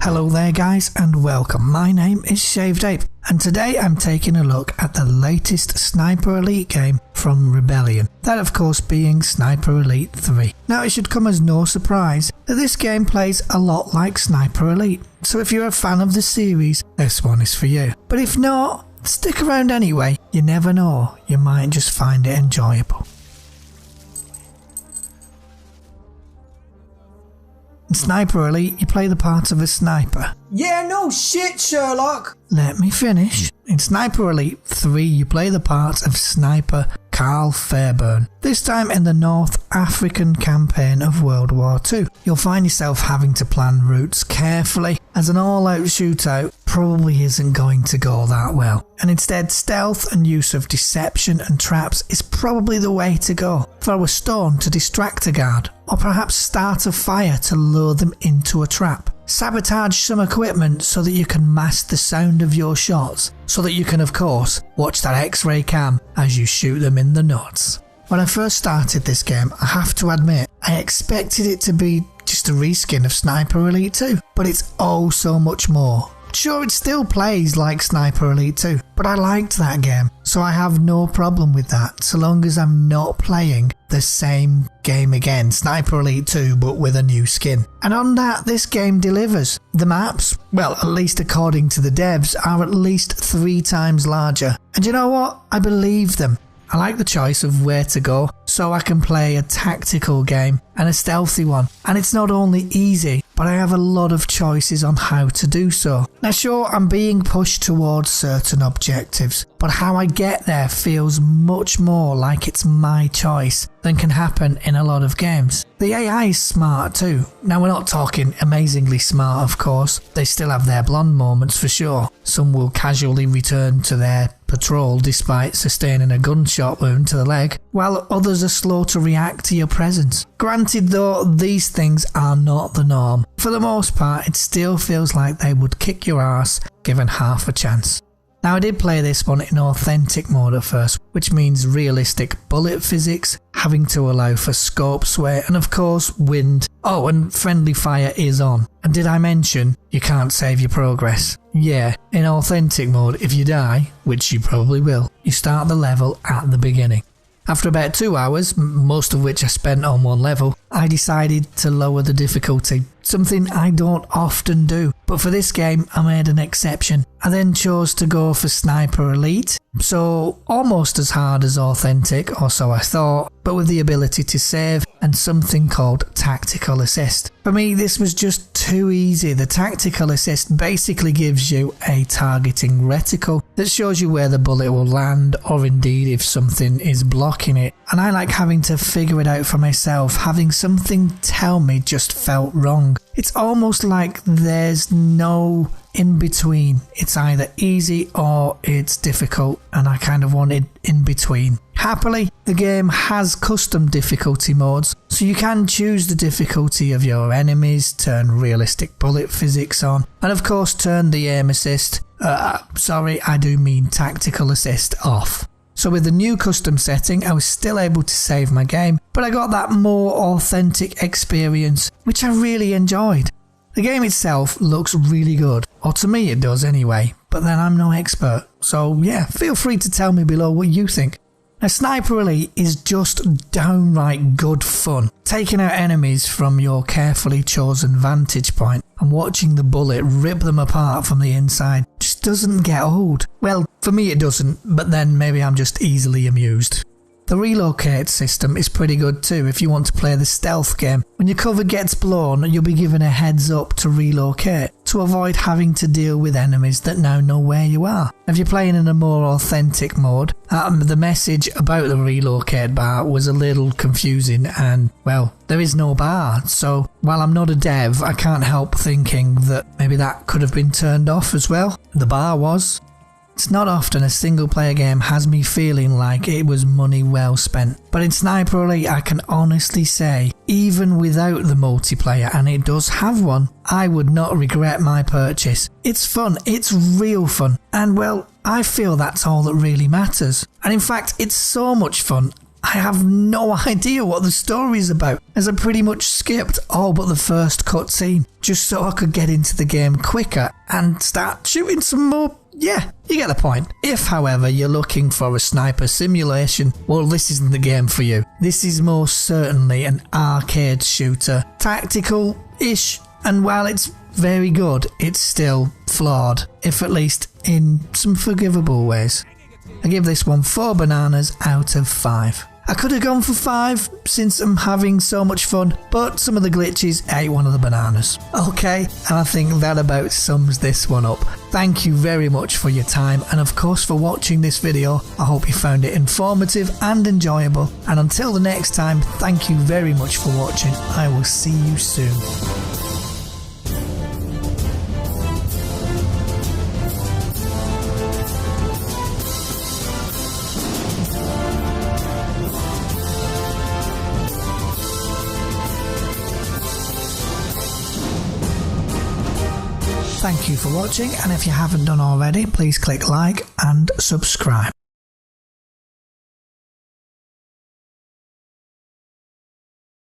Hello there guys and welcome, my name is ShavedApe and today I'm taking a look at the latest Sniper Elite game from Rebellion, that of course being Sniper Elite 3. Now it should come as no surprise that this game plays a lot like Sniper Elite, so if you're a fan of the series, this one is for you. But if not, stick around anyway, you never know, you might just find it enjoyable. In Sniper Elite, you play the part of a sniper. Yeah, no shit, Sherlock! Let me finish. In Sniper Elite 3, you play the part of Sniper Carl Fairburn, this time in the North African campaign of World War II. You'll find yourself having to plan routes carefully, as an all-out shootout probably isn't going to go that well, and instead stealth and use of deception and traps is probably the way to go. Throw a stone to distract a guard, or perhaps start a fire to lure them into a trap. Sabotage some equipment so that you can mask the sound of your shots, so that you can of course watch that X-ray cam as you shoot them in the nuts. When I first started this game, I have to admit, I expected it to be just a reskin of Sniper Elite 2, but it's oh so much more. Sure, it still plays like Sniper Elite 2, but I liked that game, so I have no problem with that, so long as I'm not playing the same game again, Sniper Elite 2 but with a new skin. And on that, this game delivers. The maps, well, at least according to the devs, are at least 3 times larger. And you know what? I believe them. I like the choice of where to go, so I can play a tactical game and a stealthy one. And it's not only easy, but I have a lot of choices on how to do so. Now sure, I'm being pushed towards certain objectives, but how I get there feels much more like it's my choice than can happen in a lot of games. The AI is smart too. Now we're not talking amazingly smart of course, they still have their blonde moments for sure. Some will casually return to their patrol despite sustaining a gunshot wound to the leg, while others are slow to react to your presence. Granted though, these things are not the norm. For the most part, it still feels like they would kick your ass given half a chance. Now I did play this one in authentic mode at first, which means realistic bullet physics, having to allow for scope sway and of course wind. Oh, and friendly fire is on. And did I mention you can't save your progress? Yeah, in authentic mode if you die, which you probably will, you start the level at the beginning. After about 2 hours, most of which I spent on one level, I decided to lower the difficulty, something I don't often do, but for this game I made an exception. I then chose to go for Sniper Elite, so almost as hard as authentic, or so I thought, but with the ability to save and something called tactical assist. For me this was just too easy. The tactical assist basically gives you a targeting reticle that shows you where the bullet will land, or indeed if something is blocking it, and I like having to figure it out for myself. Having something tell me just felt wrong. It's almost like there's no in between. It's either easy or it's difficult, and I kind of wanted in between. Happily, the game has custom difficulty modes, so you can choose the difficulty of your enemies, turn realistic bullet physics on, and of course turn the aim assist, sorry, I do mean tactical assist off. So with the new custom setting, I was still able to save my game, but I got that more authentic experience, which I really enjoyed. The game itself looks really good, or to me it does anyway, but then I'm no expert, so yeah, feel free to tell me below what you think. Now Sniper Elite is just downright good fun. Taking out enemies from your carefully chosen vantage point and watching the bullet rip them apart from the inside just doesn't get old. Well, for me it doesn't, but then maybe I'm just easily amused. The relocate system is pretty good too if you want to play the stealth game. When your cover gets blown, you'll be given a heads up to relocate to avoid having to deal with enemies that now know where you are. If you're playing in a more authentic mode, the message about the relocate bar was a little confusing and, well, there is no bar, so while I'm not a dev, I can't help thinking that maybe that could have been turned off as well. The bar was. It's not often a single player game has me feeling like it was money well spent, but in Sniper Elite I can honestly say, even without the multiplayer, and it does have one, I would not regret my purchase. It's fun, it's real fun, and well, I feel that's all that really matters. And in fact, it's so much fun, I have no idea what the story is about, as I pretty much skipped all but the first cutscene, just so I could get into the game quicker and start shooting some more. Yeah, you get the point. If, however, you're looking for a sniper simulation, well, this isn't the game for you. This is most certainly an arcade shooter, tactical-ish, and while it's very good, it's still flawed, if at least in some forgivable ways. I give this one 4 bananas out of 5. I could have gone for 5 since I'm having so much fun, but some of the glitches ate one of the bananas. Okay, and I think that about sums this one up. Thank you very much for your time and of course for watching this video. I hope you found it informative and enjoyable, and until the next time, thank you very much for watching. I will see you soon. Thank you for watching, and if you haven't done already, please click like and subscribe.